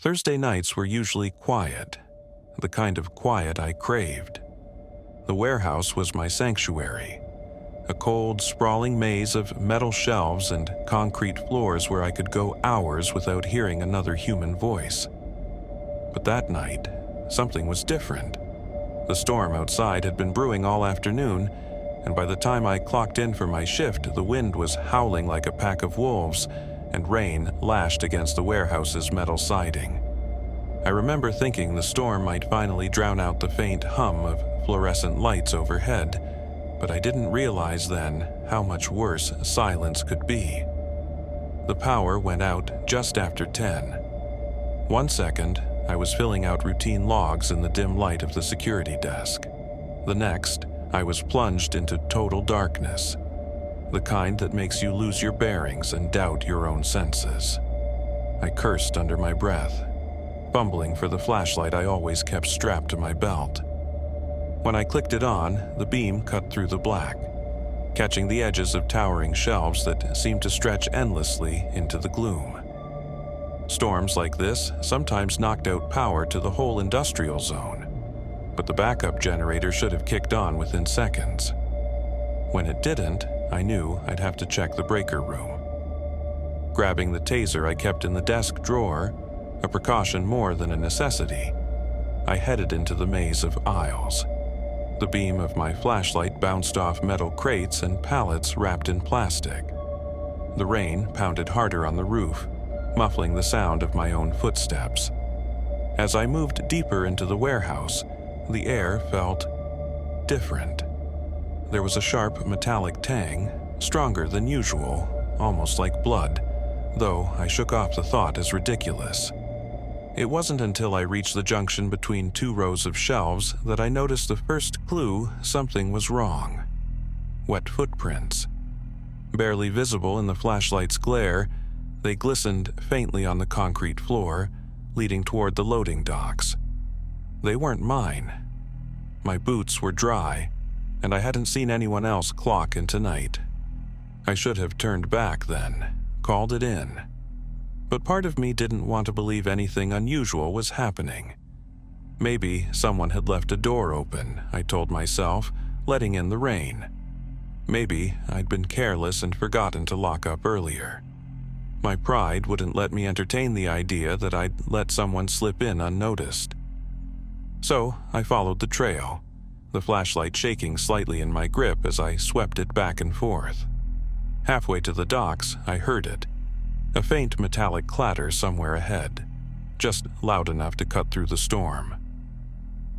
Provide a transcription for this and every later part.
Thursday nights were usually quiet, the kind of quiet I craved. The warehouse was my sanctuary, a cold, sprawling maze of metal shelves and concrete floors where I could go hours without hearing another human voice. But that night, something was different. The storm outside had been brewing all afternoon, and by the time I clocked in for my shift, the wind was howling like a pack of wolves, and rain lashed against the warehouse's metal siding. I remember thinking the storm might finally drown out the faint hum of fluorescent lights overhead, but I didn't realize then how much worse silence could be. The power went out just after 10. 1 second, I was filling out routine logs in the dim light of the security desk. The next, I was plunged into total darkness, the kind that makes you lose your bearings and doubt your own senses. I cursed under my breath, fumbling for the flashlight I always kept strapped to my belt. When I clicked it on, the beam cut through the black, catching the edges of towering shelves that seemed to stretch endlessly into the gloom. Storms like this sometimes knocked out power to the whole industrial zone, but the backup generator should have kicked on within seconds. When it didn't, I knew I'd have to check the breaker room. Grabbing the taser I kept in the desk drawer, a precaution more than a necessity, I headed into the maze of aisles. The beam of my flashlight bounced off metal crates and pallets wrapped in plastic. The rain pounded harder on the roof, muffling the sound of my own footsteps. As I moved deeper into the warehouse, the air felt different. There was a sharp metallic tang, stronger than usual, almost like blood, though I shook off the thought as ridiculous. It wasn't until I reached the junction between 2 rows of shelves that I noticed the first clue something was wrong. Wet footprints. Barely visible in the flashlight's glare, they glistened faintly on the concrete floor, leading toward the loading docks. They weren't mine. My boots were dry, and I hadn't seen anyone else clock into night. I should have turned back then, called it in. But part of me didn't want to believe anything unusual was happening. Maybe someone had left a door open, I told myself, letting in the rain. Maybe I'd been careless and forgotten to lock up earlier. My pride wouldn't let me entertain the idea that I'd let someone slip in unnoticed. So I followed the trail, the flashlight shaking slightly in my grip as I swept it back and forth. Halfway to the docks, I heard it. A faint metallic clatter somewhere ahead, just loud enough to cut through the storm.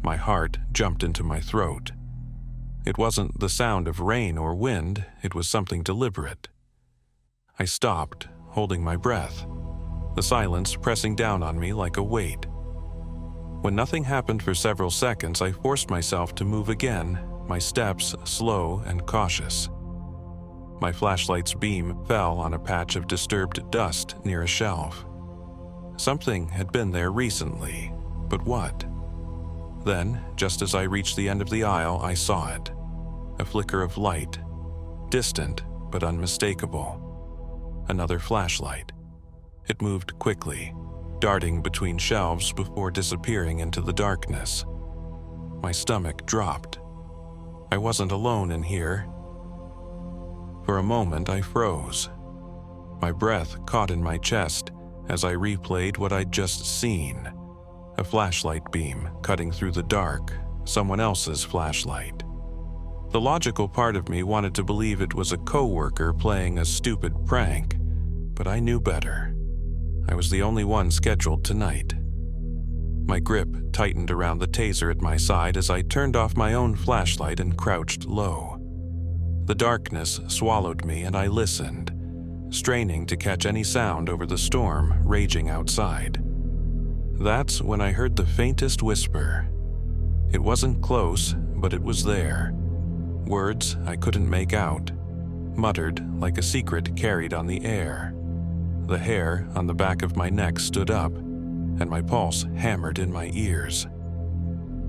My heart jumped into my throat. It wasn't the sound of rain or wind, it was something deliberate. I stopped, holding my breath, the silence pressing down on me like a weight. When nothing happened for several seconds, I forced myself to move again, my steps slow and cautious. My flashlight's beam fell on a patch of disturbed dust near a shelf. Something had been there recently, but what? Then, just as I reached the end of the aisle, I saw it. A flicker of light, distant but unmistakable. Another flashlight. It moved quickly, darting between shelves before disappearing into the darkness. My stomach dropped. I wasn't alone in here. For a moment, I froze. My breath caught in my chest as I replayed what I'd just seen. A flashlight beam cutting through the dark, someone else's flashlight. The logical part of me wanted to believe it was a coworker playing a stupid prank, but I knew better. I was the only one scheduled tonight. My grip tightened around the taser at my side as I turned off my own flashlight and crouched low. The darkness swallowed me and I listened, straining to catch any sound over the storm raging outside. That's when I heard the faintest whisper. It wasn't close, but it was there. Words I couldn't make out, muttered like a secret carried on the air. The hair on the back of my neck stood up, and my pulse hammered in my ears.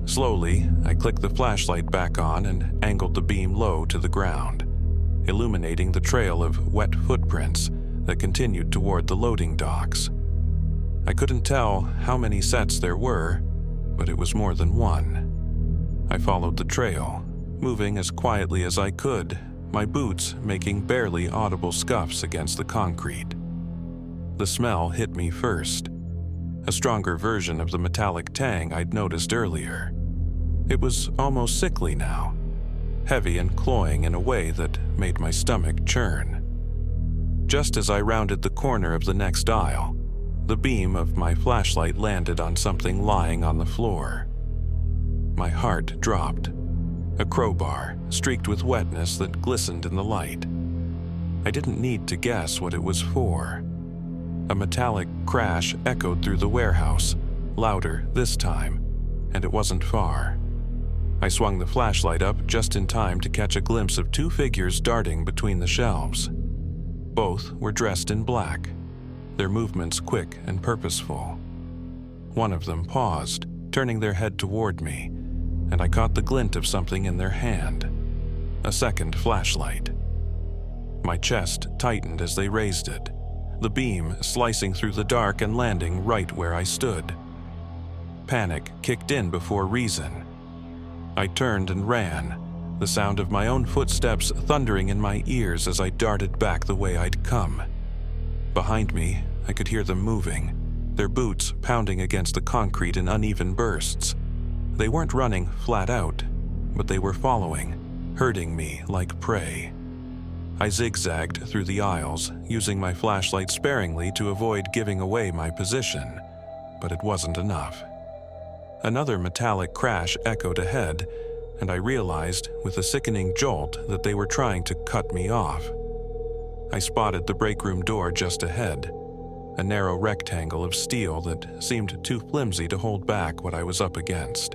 Slowly, I clicked the flashlight back on and angled the beam low to the ground, illuminating the trail of wet footprints that continued toward the loading docks. I couldn't tell how many sets there were, but it was more than one. I followed the trail, moving as quietly as I could, my boots making barely audible scuffs against the concrete. The smell hit me first, a stronger version of the metallic tang I'd noticed earlier. It was almost sickly now, heavy and cloying in a way that made my stomach churn. Just as I rounded the corner of the next aisle, the beam of my flashlight landed on something lying on the floor. My heart dropped. A crowbar, streaked with wetness that glistened in the light. I didn't need to guess what it was for. A metallic crash echoed through the warehouse, louder this time, and it wasn't far. I swung the flashlight up just in time to catch a glimpse of two figures darting between the shelves. Both were dressed in black, their movements quick and purposeful. One of them paused, turning their head toward me, and I caught the glint of something in their hand, a second flashlight. My chest tightened as they raised it, the beam slicing through the dark and landing right where I stood. Panic kicked in before reason. I turned and ran, the sound of my own footsteps thundering in my ears as I darted back the way I'd come. Behind me, I could hear them moving, their boots pounding against the concrete in uneven bursts. They weren't running flat out, but they were following, herding me like prey. I zigzagged through the aisles, using my flashlight sparingly to avoid giving away my position, but it wasn't enough. Another metallic crash echoed ahead, and I realized with a sickening jolt that they were trying to cut me off. I spotted the break room door just ahead, a narrow rectangle of steel that seemed too flimsy to hold back what I was up against.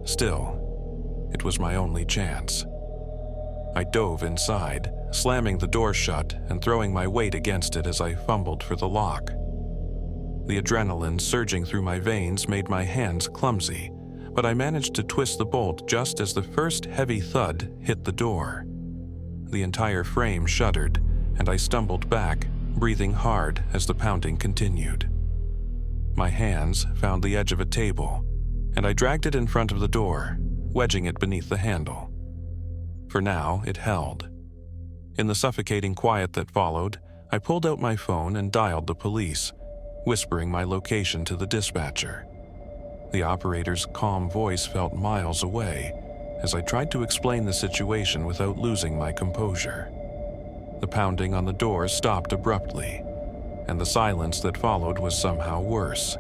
Still, it was my only chance. I dove inside, slamming the door shut and throwing my weight against it as I fumbled for the lock. The adrenaline surging through my veins made my hands clumsy, but I managed to twist the bolt just as the first heavy thud hit the door. The entire frame shuddered, and I stumbled back, breathing hard as the pounding continued. My hands found the edge of a table, and I dragged it in front of the door, wedging it beneath the handle. For now, it held. In the suffocating quiet that followed, I pulled out my phone and dialed the police, whispering my location to the dispatcher. The operator's calm voice felt miles away as I tried to explain the situation without losing my composure. The pounding on the door stopped abruptly, and the silence that followed was somehow worse.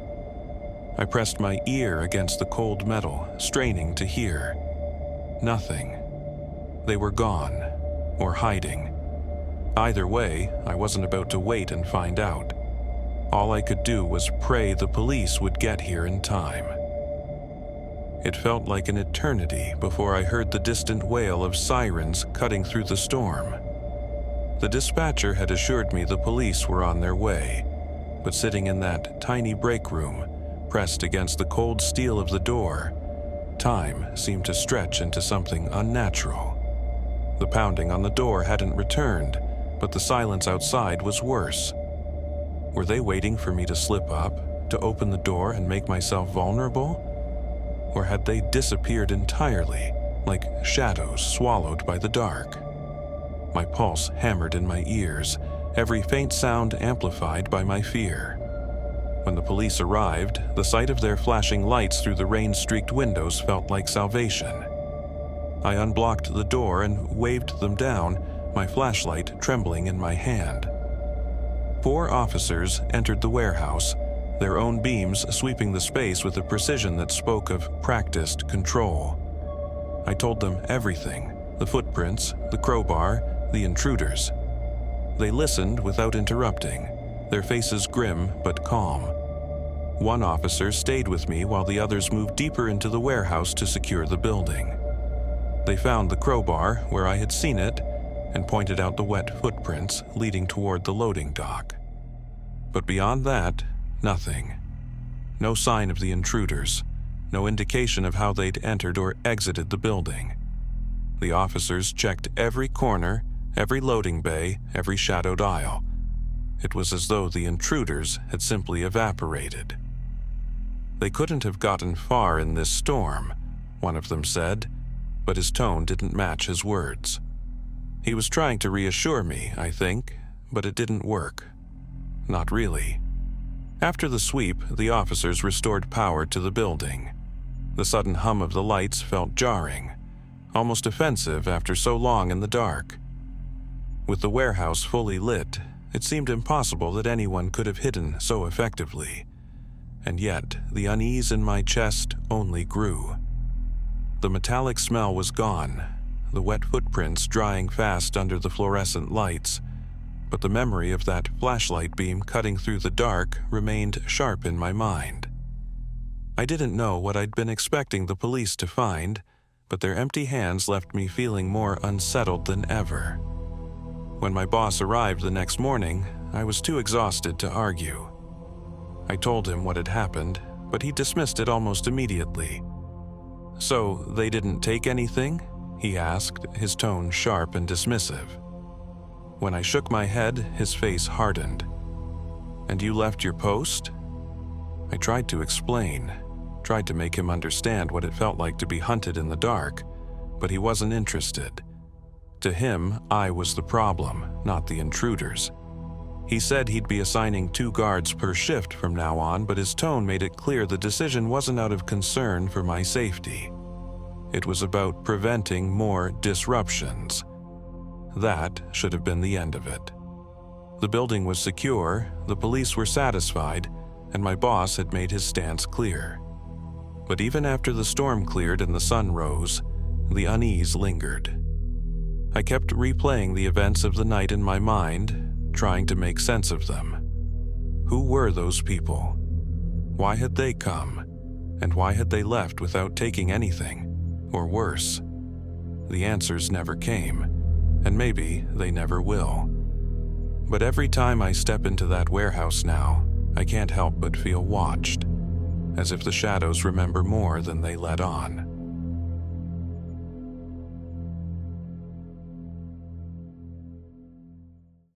I pressed my ear against the cold metal, straining to hear. Nothing. They were gone, or hiding. Either way, I wasn't about to wait and find out. All I could do was pray the police would get here in time. It felt like an eternity before I heard the distant wail of sirens cutting through the storm. The dispatcher had assured me the police were on their way, but sitting in that tiny break room, pressed against the cold steel of the door, time seemed to stretch into something unnatural. The pounding on the door hadn't returned, but the silence outside was worse. Were they waiting for me to slip up, to open the door and make myself vulnerable? Or had they disappeared entirely, like shadows swallowed by the dark? My pulse hammered in my ears, every faint sound amplified by my fear. When the police arrived, the sight of their flashing lights through the rain-streaked windows felt like salvation. I unblocked the door and waved them down, my flashlight trembling in my hand. 4 officers entered the warehouse, their own beams sweeping the space with a precision that spoke of practiced control. I told them everything, the footprints, the crowbar, the intruders. They listened without interrupting, their faces grim but calm. One officer stayed with me while the others moved deeper into the warehouse to secure the building. They found the crowbar where I had seen it and pointed out the wet footprints leading toward the loading dock. But beyond that, nothing. No sign of the intruders, no indication of how they'd entered or exited the building. The officers checked every corner, every loading bay, every shadowed aisle, It was as though the intruders had simply evaporated. "They couldn't have gotten far in this storm," one of them said, but his tone didn't match his words. He was trying to reassure me, I think, but it didn't work. Not really. After the sweep, the officers restored power to the building. The sudden hum of the lights felt jarring, almost offensive after so long in the dark. With the warehouse fully lit, it seemed impossible that anyone could have hidden so effectively. And yet, the unease in my chest only grew. The metallic smell was gone, the wet footprints drying fast under the fluorescent lights, but the memory of that flashlight beam cutting through the dark remained sharp in my mind. I didn't know what I'd been expecting the police to find, but their empty hands left me feeling more unsettled than ever. When my boss arrived the next morning, I was too exhausted to argue. I told him what had happened, but he dismissed it almost immediately. "So, they didn't take anything?" he asked, his tone sharp and dismissive. When I shook my head, his face hardened. "And you left your post?" I tried to explain, tried to make him understand what it felt like to be hunted in the dark, but he wasn't interested. To him, I was the problem, not the intruders. He said he'd be assigning 2 guards per shift from now on, but his tone made it clear the decision wasn't out of concern for my safety. It was about preventing more disruptions. That should have been the end of it. The building was secure, the police were satisfied, and my boss had made his stance clear. But even after the storm cleared and the sun rose, the unease lingered. I kept replaying the events of the night in my mind, trying to make sense of them. Who were those people? Why had they come? And why had they left without taking anything? Or worse? The answers never came, and maybe they never will. But every time I step into that warehouse now, I can't help but feel watched, as if the shadows remember more than they let on.